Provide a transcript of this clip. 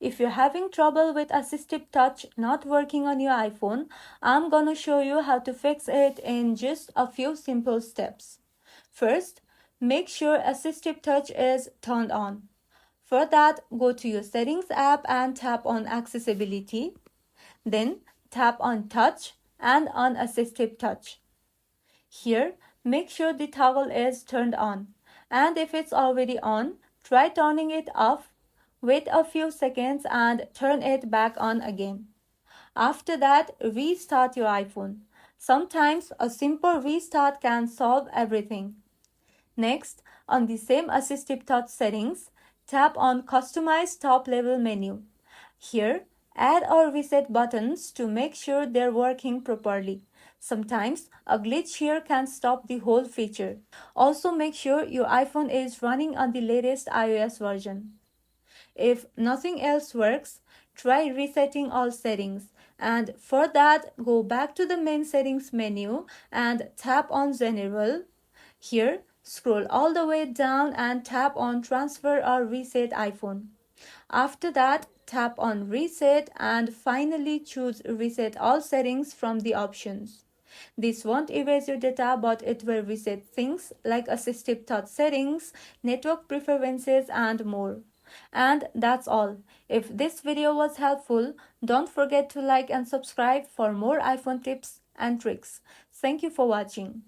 If you're having trouble with Assistive Touch not working on your iPhone, I'm gonna show you how to fix it in just a few simple steps. First, make sure Assistive Touch is turned on. For that, go to your Settings app and tap on Accessibility. Then tap on Touch and on Assistive Touch. Here, make sure the toggle is turned on, and if it's already on, try turning it off, wait a few seconds and turn it back on again. After that, restart your iPhone. Sometimes a simple restart can solve everything. Next, on the same Assistive Touch settings, tap on Customize Top Level menu. Here, add or reset buttons to make sure they're working properly. Sometimes a glitch here can stop the whole feature. Also make sure your iPhone is running on the latest iOS version. If nothing else works, try resetting all settings, and for that go back to the main settings menu and tap on General. Here, scroll all the way down and tap on Transfer or Reset iPhone. After that, tap on Reset and finally choose Reset all settings from the options. This won't erase your data, but it will reset things like Assistive Touch settings, network preferences, and more. And that's all. If this video was helpful, don't forget to like and subscribe for more iPhone tips and tricks. Thank you for watching.